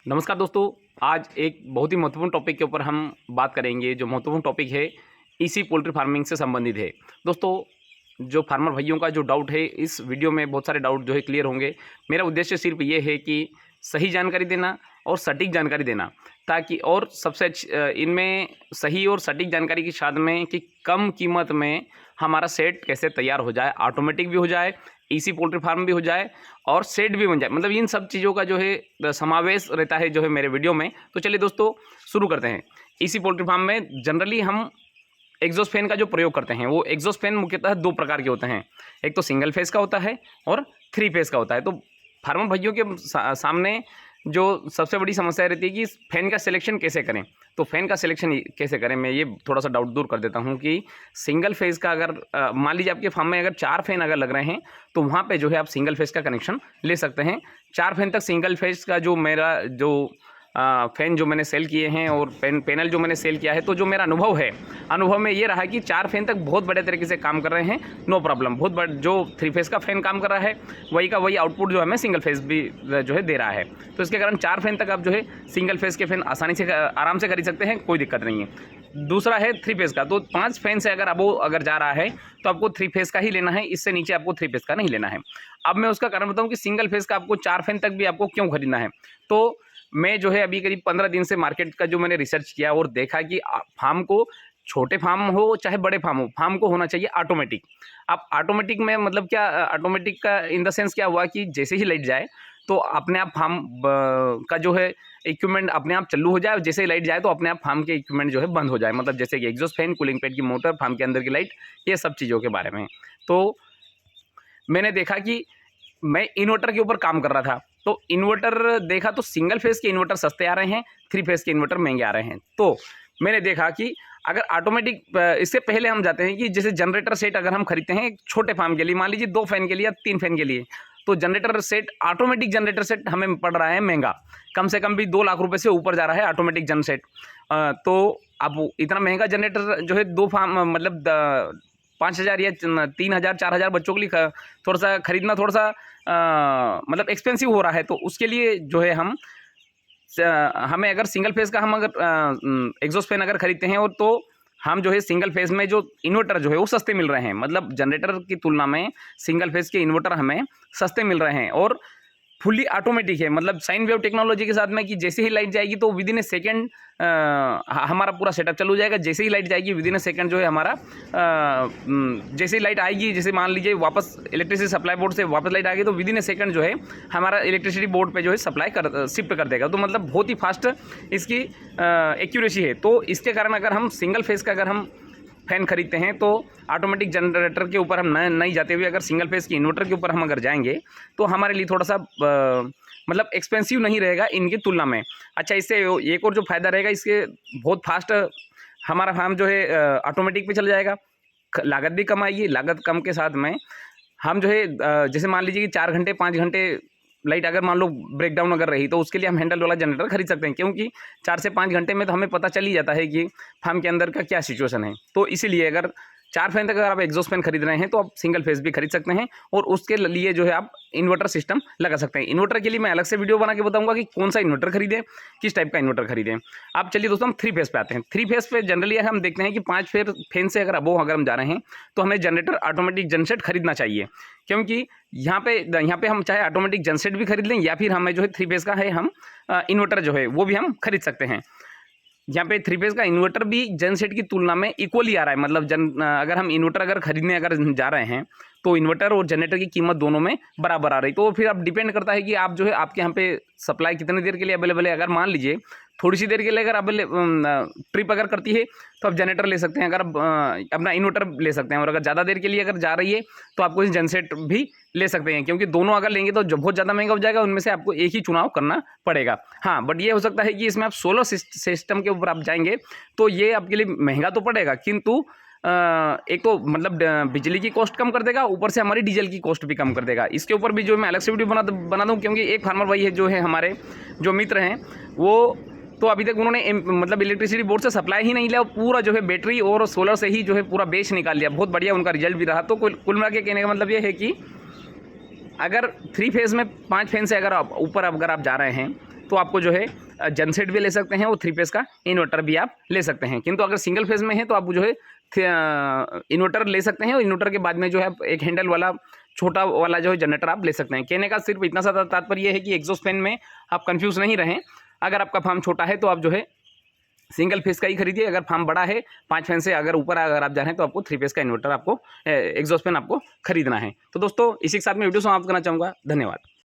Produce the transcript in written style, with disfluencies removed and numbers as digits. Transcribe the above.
नमस्कार दोस्तों। आज एक बहुत ही महत्वपूर्ण टॉपिक के ऊपर हम बात करेंगे। जो महत्वपूर्ण टॉपिक है इसी पोल्ट्री फार्मिंग से संबंधित है। दोस्तों, जो फार्मर भाइयों का जो डाउट है, इस वीडियो में बहुत सारे डाउट जो है क्लियर होंगे। मेरा उद्देश्य सिर्फ ये है कि सही जानकारी देना और सटीक जानकारी देना, ताकि और सबसे इनमें सही और सटीक जानकारी के साथ में कि कम कीमत में हमारा सेट कैसे तैयार हो जाए, ऑटोमेटिक भी हो जाए, इसी पोल्ट्री फार्म भी हो जाए और सेट भी बन जाए। मतलब इन सब चीज़ों का जो है समावेश रहता है जो है मेरे वीडियो में। तो चलिए दोस्तों शुरू करते हैं। इसी पोल्ट्री फार्म में जनरली हम एग्जॉस्ट फैन का जो प्रयोग करते हैं, वो एग्जॉस्ट फैन मुख्यतः दो प्रकार के होते हैं। एक तो सिंगल फेस का होता है और 3 फेस का होता है। तो फार्मर भाइयों के सामने जो सबसे बड़ी समस्या रहती है कि फ़ैन का सिलेक्शन कैसे करें। तो फ़ैन का सिलेक्शन कैसे करें, मैं ये थोड़ा सा डाउट दूर कर देता हूँ कि सिंगल फेज़ का अगर मान लीजिए आपके फार्म में अगर 4 फ़ैन अगर लग रहे हैं, तो वहाँ पे जो है आप सिंगल फेज़ का कनेक्शन ले सकते हैं। 4 फ़ैन तक सिंगल फेज़ का जो मेरा जो फ़ैन जो मैंने सेल किए हैं और पैनल जो मैंने सेल किया है, तो जो मेरा अनुभव है, अनुभव में ये रहा है कि 4 फ़ैन तक बहुत बड़े तरीके से काम कर रहे हैं, नो प्रॉब्लम। बहुत बड़ा जो 3 फेज़ का फ़ैन काम कर रहा है, वही का वही आउटपुट जो हमें सिंगल फेज़ भी जो है दे रहा है। तो इसके कारण 4 फ़ैन तक आप जो है सिंगल फेज़ के फ़ैन आसानी से आराम से खरीद सकते हैं, कोई दिक्कत नहीं है। दूसरा है 3 फेज़ का। तो 5 फ़ैन से अगर जा रहा है, तो आपको 3 फेज़ का ही लेना है, इससे नीचे आपको 3 फेज़ का नहीं लेना है। अब मैं उसका कारण बताऊँ कि सिंगल फेज़ का आपको 4 फ़ैन तक भी आपको क्यों खरीदना है। तो मैं जो है अभी करीब 15 दिन से मार्केट का जो मैंने रिसर्च किया और देखा कि फार्म को, छोटे फार्म हो चाहे बड़े फार्म हो, फार्म को होना चाहिए ऑटोमेटिक। अब ऑटोमेटिक में मतलब क्या, ऑटोमेटिक का इन द सेंस क्या हुआ कि जैसे ही लाइट जाए तो अपने आप फार्म का जो है इक्विपमेंट अपने आप चालू हो जाए, जैसे ही लाइट जाए तो अपने आप फार्म के इक्विपमेंट जो है बंद हो जाए। मतलब जैसे कि एग्जॉस्ट फैन, कूलिंग पैड की मोटर, फार्म के अंदर की लाइट, ये सब चीज़ों के बारे में। तो मैंने देखा कि मैं इन्वर्टर के ऊपर काम कर रहा था, तो इन्वर्टर देखा तो सिंगल फेज़ के इन्वर्टर सस्ते आ रहे हैं, 3 फेज़ के इन्वर्टर महंगे आ रहे हैं। तो मैंने देखा कि अगर ऑटोमेटिक, इससे पहले हम जाते हैं कि जैसे जनरेटर सेट अगर हम खरीदते हैं एक छोटे फार्म के लिए, मान लीजिए 2 फैन के लिए या 3 फैन के लिए, तो generator set, automatic generator set हमें पड़ रहा है महंगा, कम से कम भी 2 लाख रुपए से ऊपर जा रहा है ऑटोमेटिक जन सेट। तो अब इतना महंगा जनरेटर जो है 2 फार्म मतलब 5,000 या 3,000 4,000 बच्चों के लिए थोड़ा सा खरीदना थोड़ा सा मतलब एक्सपेंसिव हो रहा है। तो उसके लिए जो है हमें अगर सिंगल फेज़ का हम अगर एग्जॉस्ट फैन अगर खरीदते हैं, और तो हम जो है सिंगल फेज़ में जो इन्वर्टर जो है वो सस्ते मिल रहे हैं। मतलब जनरेटर की तुलना में सिंगल फेज़ के इन्वर्टर हमें सस्ते मिल रहे हैं और फुल्ली ऑटोमेटिक है। मतलब साइन वेव टेक्नोलॉजी के साथ में कि जैसे ही लाइट जाएगी तो विदिन ए सेकेंड हमारा पूरा सेटअप चालू हो जाएगा। जैसे ही लाइट जाएगी विदिन ए सेकेंड जो है हमारा जैसे ही लाइट आएगी, जैसे मान लीजिए वापस इलेक्ट्रिसिटी सप्लाई बोर्ड से वापस लाइट आ गई, तो विदिन ए सेकेंड जो है हमारा इलेक्ट्रिसिटी बोर्ड पे जो है सप्लाई शिफ्ट कर देगा। तो मतलब बहुत ही फास्ट इसकी एक्यूरेसी है। तो इसके कारण अगर हम सिंगल फेज़ का अगर हम फैन खरीदते हैं, तो ऑटोमेटिक जनरेटर के ऊपर हम नहीं जाते हुए अगर सिंगल फेज़ की इन्वर्टर के ऊपर हम अगर जाएंगे, तो हमारे लिए थोड़ा सा मतलब एक्सपेंसिव नहीं रहेगा इनकी तुलना में। अच्छा, इससे एक और जो फ़ायदा रहेगा, इसके बहुत फास्ट हमारा फार्म जो है ऑटोमेटिक पे चल जाएगा, लागत भी कम आएगी। लागत कम के साथ में हम जो है जैसे मान लीजिए कि 4 घंटे 5 घंटे लाइट अगर मान लो ब्रेकडाउन अगर रही, तो उसके लिए हम हैंडल वाला जनरेटर खरीद सकते हैं, क्योंकि 4 से 5 घंटे में तो हमें पता चल ही जाता है कि फार्म के अंदर का क्या सिचुएशन है। तो इसीलिए अगर 4 फैन तक अगर आप एग्जॉस्ट फैन खरीद रहे हैं, तो आप सिंगल फेज़ भी खरीद सकते हैं और उसके लिए जो है आप इन्वर्टर सिस्टम लगा सकते हैं। इन्वर्टर के लिए मैं अलग से वीडियो बना के बताऊंगा कि कौन सा इन्वर्टर खरीदें, किस टाइप का इन्वर्टर खरीदें। अब चलिए दोस्तों हम 3 फेज़ पे आते हैं। 3 फेज़ पे जनरली हम देखते हैं कि 5 फैन से अगर अगर हम जा रहे हैं, तो हमें जनरेटर ऑटोमेटिक जनसेट खरीदना चाहिए, क्योंकि यहाँ पे हम चाहे ऑटोमेटिक जनसेट भी खरीद लें, या फिर हमें जो है 3 फेज़ का है हम इन्वर्टर जो है वो भी हम खरीद सकते हैं। यहाँ पे 3 फेज़ का इन्वर्टर भी जन सेट की तुलना में इक्वली आ रहा है। मतलब अगर हम इन्वर्टर अगर खरीदने अगर जा रहे हैं, तो इन्वर्टर और जनरेटर की कीमत दोनों में बराबर आ रही। तो फिर अब डिपेंड करता है कि आप जो है आपके यहाँ पे सप्लाई कितनी देर के लिए अवेलेबल है। अगर मान लीजिए थोड़ी सी देर के लिए अगर ट्रिप अगर करती है, तो आप जनरेटर ले सकते हैं, अगर अपना इन्वर्टर ले सकते हैं। और अगर ज़्यादा देर के लिए अगर जा रही है, तो आपको इस जनसेट भी ले सकते हैं, क्योंकि दोनों अगर लेंगे तो जो बहुत ज़्यादा महंगा हो जाएगा, उनमें से आपको एक ही चुनाव करना पड़ेगा। हाँ, बट ये हो सकता है कि इसमें आप सोलर सिस्टम के ऊपर आप जाएंगे, तो ये आपके लिए महंगा तो पड़ेगा, किंतु एक तो मतलब बिजली की कॉस्ट कम कर देगा, ऊपर से हमारी डीजल की कॉस्ट भी कम कर देगा। इसके ऊपर भी जो मैं अलग से वीडियो बना दूँ, क्योंकि एक फार्मर भाई है जो है हमारे जो मित्र हैं, वो तो अभी तक उन्होंने मतलब इलेक्ट्रिसिटी बोर्ड से सप्लाई ही नहीं लिया, पूरा जो है बैटरी और सोलर से ही जो है पूरा बेच निकाल लिया। बहुत बढ़िया उनका रिजल्ट भी रहा। तो कुल मिला के कहने का मतलब ये है कि अगर 3 फेज़ में 5 फैन से अगर आप ऊपर अगर आप जा रहे हैं, तो तो आपको जो है जनसेट भी ले सकते हैं और 3 फेज़ का इन्वर्टर भी आप ले सकते हैं। किंतु अगर सिंगल फेज़ में है तो आप जो है इन्वर्टर ले सकते हैं और इन्वर्टर के बाद में जो है एक हैंडल वाला छोटा वाला जो है जनरेटर आप ले सकते हैं। कहने का सिर्फ इतना सा तात्पर्य है कि एग्जॉस्ट फैन में आप कंफ्यूज नहीं रहें। अगर आपका फार्म छोटा है तो आप जो है सिंगल फेज़ का ही खरीदिए। अगर फार्म बड़ा है 5 फैन से अगर ऊपर अगर आप जा रहे हैं तो आपको 3 फेज़ का इन्वर्टर आपको एग्जॉस्ट फैन आपको खरीदना है। तो दोस्तों इसी के साथ में वीडियो समाप्त करना चाहूँगा। धन्यवाद।